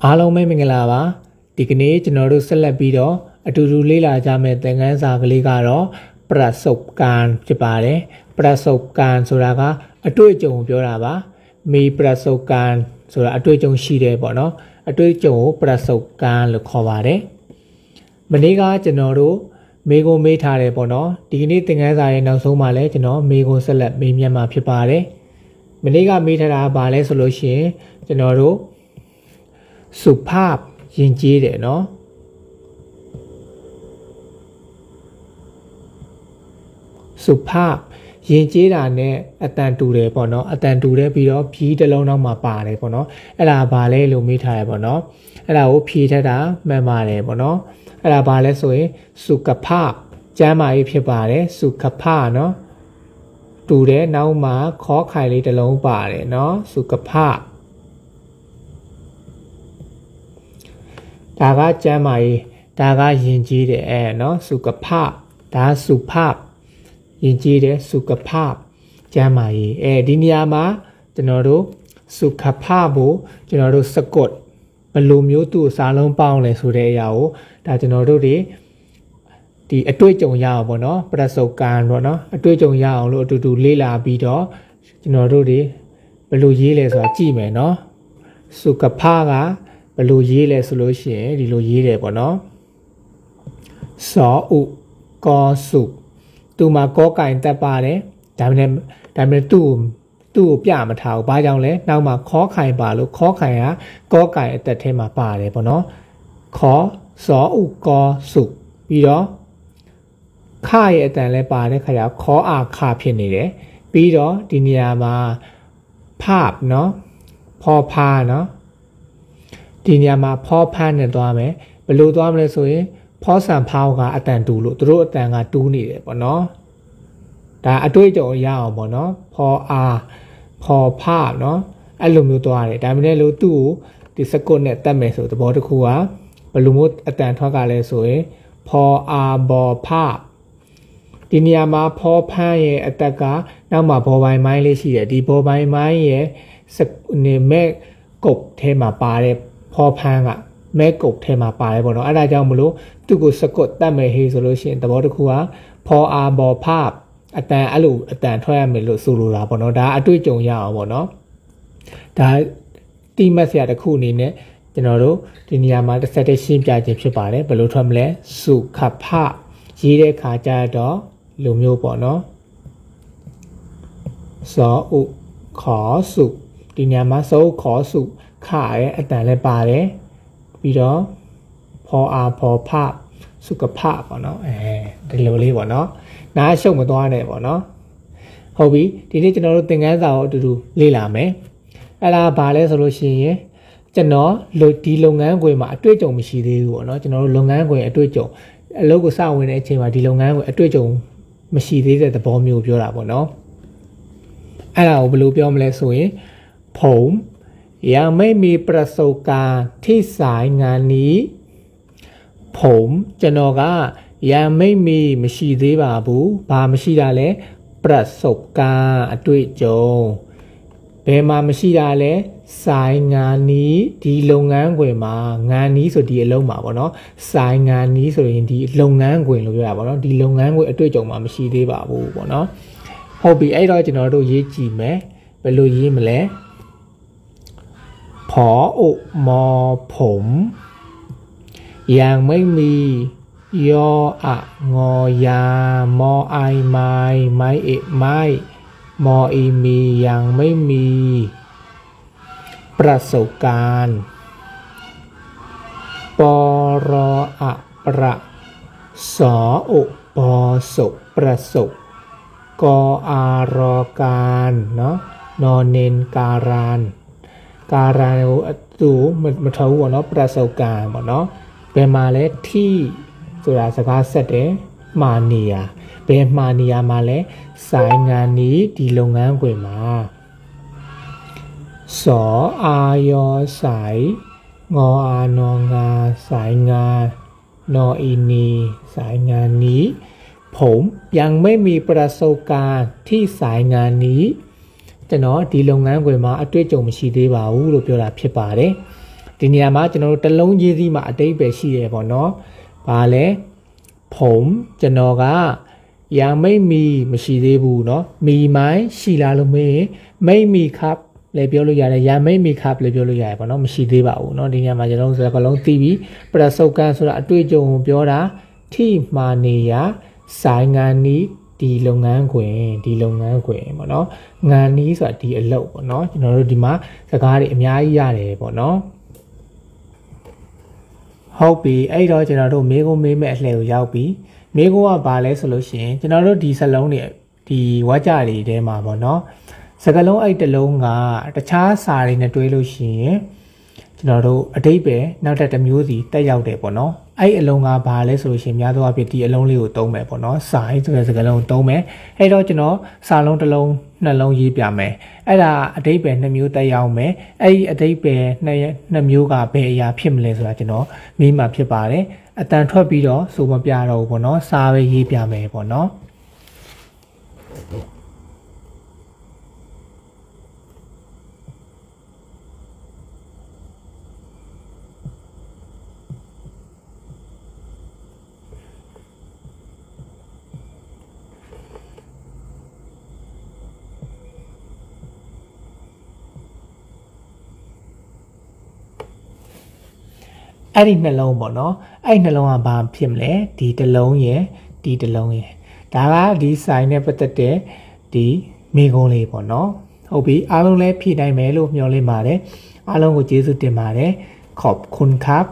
အားလုံးပဲမင်္ဂလာပါဒီကနေ့ကျွန်တော်တို့ဆက်လက်ပြီးတော့အတူတူလေ့လာကြမယ့်သင်ခန်းစာကလေးကတော့ပရဆုပ်ကန်ဖြစ်ပါတယ်ပရဆုပ်ကန်ဆိုတာကအတွေ့အကြုံကိုပြောတာပါမေပရဆုပ်ကန်ဆိုတာအတွေ့အကြုံရှိတယ်ပေါ့နော်အတွေ့အကြုံကိုပရဆုပ်ကန်လို့ခေါ်ပါတယ်မနေ့ကကျွန်တော်တို့မေကိုမေးထားတယ်ပေါ့နော်ဒီကနေ့သင်ခန်းစာရဲ့နောက်ဆုံးမှာလည်းကျွန်တော်မေကိုဆက်လက်မေးမြန်းမှာဖြစ်ပါတယ်မနေ့ကမေးထားတာကဘာလဲဆိုလို့ရှိရင်ကျွန်တော်တို့สุภาพယဉ်ကျေးတယ်เนาะสุภาพယဉ်ကျေးတာနဲ့အတန်တူတယ်ပေါ့เนาะအတန်တူတယ်ပြီးတော့ဖြီးတစ်လုံးနောက်မှာပါတယ်ပေါ့เนาะအဲ့ဒါဘာလဲလို့မေးထားရပေါ့เนาะအဲ့ဒါကိုဖြီးထက်တာမှန်ပါတယ်ပေါ့เนาะအဲ့ဒါဘာလဲဆိုရင်สุขภาพကျန်းမာရေးဖြစ်ပါတယ်สุขภาพเนาะတူတယ်နောက်မှာခေါ်ခိုင်လေးတစ်လုံးပါတယ်เนาะสุขภาพဒါကကျမ်းမာရေးဒါကယဉ်ကျေးတယ်เนาะสุขภาพဒါสุภาพယဉ်ကျေးတယ်สุขภาพကျမ်းမာရေးဒီနေရာမှာကျွန်တော်တို့สุขภาพကိုကျွန်တော်တို့စကွတ်ဘယ်လိုမျိုးသူ့စာလုံးပေါင်းလဲဆိုတဲ့အရာကိုဒါကျွန်တော်တို့ဒီအတွေ့အကြုံရအောင်ပေါ့เนาะပရဆုပ်ကန်ပေါ့เนาะအတွေ့အကြုံရအောင်လို့အတူတူလေ့လာပြီးတော့ကျွန်တော်တို့ဘယ်လိုရေးလဲဆိုတာကြည့်မယ်เนาะสุขภาพကဘယ်လိုရေးလဲဆိုလို့ရှိရင်ဒီလိုရေးတယ်ပေါ့နော်စောဥကောစုသူမှာကောကင်တက်ပါတယ်ဒါပေမဲ့သူ့ကိုပြမထားဘူးဘာကြောင့်လဲနောက်မှာခေါ်ခိုင်ပါလို့ခေါ်ခိုင်ကကောကင်အတက်ထဲမှာပါတယ်ပေါ့နော်ခေါ်စောဥကောစုပြီးတော့ခရဲ့အတန်လဲပါတယ်ခါရခေါ်အားခဖြစ်နေတယ်ပြီးတော့ဒီနေရာမှာဖเนาะဖောဖာเนาะဒီနေရာမှာဖောဖန်းနဲ့သွားမယ်ဘယ်လိုသွားမလဲဆိုရင်ဖောဆန်ဖောက်ကအတန်တူလို့သူတို့အတန်ကတူးနေတယ်ပေါ့နော်ဒါအတွေ့အကြုံရအောင်ပေါ့နော်ဖောအားဖောဖနော်အဲ့လိုမျိုးသွားတယ်ဒါပေမဲ့လို့သူ့ကိုဒီစကွတ်နဲ့တတ်မယ်ဆိုသဘောတစ်ခုကဘယ်လိုမျိုးအတန်ထွက်ကလဲဆိုရင်ဖောအားဘောဖဒီနေရာမှာဖောဖန်းရဲ့အတက်ကနောက်မှာဘောပိုင်းမိုင်းလေးရှိတယ်ဒီဘောပိုင်းမိုင်းရဲ့နေမဲ့ကုတ်ထဲမှာပါတဲ့ဖောဖန်းကမဲကုတ်ထဲမှာပါတယ်ပေါ့နော်အဲ့ဒါကြောင့်မလို့သူ့ကိုစကွတ်တတ်မယ်ဟေးဆိုလို့ရှိရင်သဘောတစ်ခုကဖောအားဘောဖအတန်အဲ့လိုအတန်ထွက်ရမယ်လို့ဆိုလိုတာပေါ့နော်ဒါအတွေ့အကြုံရအောင်ပေါ့နော်ဒါတိမတ်ဆရာတစ်ခုအနေနဲ့ကျွန်တော်တို့ဒီနေရာမှာတစ်ဆက်တည်းရှင်းပြခြင်းဖြစ်ပါတယ်ဘယ်လိုထွက်မလဲစုခဖရေးတဲ့ခါကျတော့လူမျိုးပေါ့နော်စောဥခေါ်စုဒီနေရာမှာစောဥခေါ်စုခရဲ့အတန်လည်းပါတယ်ပြီးတော့ဖောအားဖောဖစုကဖပေါ့နော်ဒီလိုလေးပေါ့နော်နားရှုပ်မသွားနဲ့ပေါ့နော်ဟုတ်ပြီဒီနေ့ကျွန်တော်တို့သင်ခန်းစာကိုအတူတူလေ့လာမယ်အဲ့ဒါဘာလဲဆိုလို့ရှိရင်ကျွန်တော်ဒီလုပ်ငန်းခွင်မှာအတွေ့အကြုံမရှိသေးဘူးပေါ့နော်ကျွန်တော်တို့လုပ်ငန်းခွင်အတွေ့အကြုံအလုပ်ကိုစဝင်တဲ့အချိန်မှာဒီလုပ်ငန်းခွင်အတွေ့အကြုံမရှိသေးတဲ့သဘောမျိုးပြောတာပေါ့နော်အဲ့ဒါကိုဘယ်လိုပြောမလဲဆိုရင်ผมยังไม่มีประสบการณ์ที่สายงานนี้ผมကျွန်တော်ကยังไม่မရှိသေးပါဘူးဘာမရှိတာလဲประสบการณ์အတွေ့အကြုံဘယ်မှာမရှိတာလဲဆိုင်งานนี้ဒီလုပ်ငန်းခွင်မှာงานนี้ဆိုဒီအလုံးမှာပေါ့နော်ဆိုင်งานนี้ဆိုရင်ဒီလုပ်ငန်းခွင်လို့ပြောတာပေါ့နော်ဒီလုပ်ငန်းခွင်အတွေ့အကြုံမှာမရှိသေးပါဘူးပေါ့နော်ဟုတ်ပြီအဲ့တော့ကျွန်တော်တို့ရေးကြည့်မယ်ဘယ်လိုရေးမလဲผออุมอผมยังไม่มียออะงอยามอไอไม้ไม้เอะไม้มออีมียังไม่มีประสบการณ์ปรอะประสออุปสบประสบกอารอการเนาะนอนเนนการานการาကိုသူ့မထောက်ဘူးပေါ့နော်ประสบการณ์ပေါ့နော်ဘယ်မှာလဲထိဆိုတာစကားဆက်တယ်မှာနေရဘယ်မှာနေရမှာလဲဆိုင်ငန်းนี้ဒီလုပ်ငန်းခွင်မှာစောအာယောဆိုင်งออานอငါဆိုင်งานนออีนีဆိုင်งานนี้ผมยังไม่มีประสบการณ์ที่สายงานนี้ကျွန်တော်ဒီလုပ်ငန်းခွင်မှာအတွေ့အကြုံမရှိသေးပါဘူးလို့ပြောတာဖြစ်ပါတယ် ဒီနေရာမှာကျွန်တော်တို့တလုံးရေးစီးမှာအတိတ်ပဲရှိရပေါ့နော်ဘာလဲผมကျွန်တော်ကยังไม่มีမရှိသေးဘူးเนาะมีไหมရှိလားလို့မေးไม่มีครับလည်းပြောလို့ရတယ်ยังไม่มีครับလည်းပြောလို့ရတယ်ပေါ့เนาะမရှိသေးပါဘူးเนาะဒီနေရာမှာကျွန်တော်တို့စကားလုံးသိပြီးပရဆုတ်ကန်ဆိုတာအတွေ့အကြုံကိုပြောတာထိမာနေရဆိုင်ငံနီးဒီလုပ်ငန်းခွင်ပေါ့เนาะငานနီးဆိုတာဒီအလုပ်ပေါ့เนาะကျွန်တော်တို့ဒီမှာစကားတွေအများကြီးရတယ်ပေါ့เนาะဟုတ်ပြီအဲ့တော့ကျွန်တော်တို့မေးခွန်းမေးမဲ့အလှည့်ကိုရောက်ပြီမေးခွန်းကဘာလဲဆိုလို့ရှိရင်ကျွန်တော်တို့ဒီစလုံးတွေဒီဝါကြတွေထဲမှာပေါ့เนาะစကလုံးအဲ့တလုံးကတခြားစာတွေနဲ့တွဲလို့ရှိရင်ကျွန်တော်တို့အတိတ်ပဲနောက်တစ်မျိုးစီတက်ရောက်တယ်ပေါ့เนาะအဲ့အလုံးကဘာလဲဆိုလို့ရှိရင်များသောအားဖြင့်ဒီအလုံးလေးကိုသုံးမယ်ပေါ့เนาะစာအဲ့ဆိုတဲ့စကလုံးကိုသုံးမယ်အဲ့တော့ကျွန်တော်စာလုံးတစ်လုံးနှလုံးရေးပြမယ်အဲ့ဒါအတိတ်ပဲ2မျိုးတက်ရောက်မယ်အဲ့ဒီအတိတ်ပဲ2မျိုးကဘယ်အရာဖြစ်မလဲဆိုတာကျွန်တော်မေးမှဖြစ်ပါတယ်အတန်ထွက်ပြီးတော့ဆိုမပြတော့ဘူးပေါ့เนาะစာပဲရေးပြမယ်ပေါ့เนาะအဲ့ဒီနှလုံးပေါ့နော်အဲ့နှလုံးကဘာဖြစ်မလဲဒီတစ်လုံးရယ်ဒီတစ်လုံးရယ်ဒါကဒီဆိုင်နဲ့ပတ်သက်တဲ့ဒီမိကုံးလေးပေါ့နော်ဟုတ်ပြီအားလုံးလည်းဖြည့်နိုင်မယ်လို့မျှော်လင့်ပါတယ်အားလုံးကိုကျေးဇူးတင်ပါတယ်ขอบคุณครับ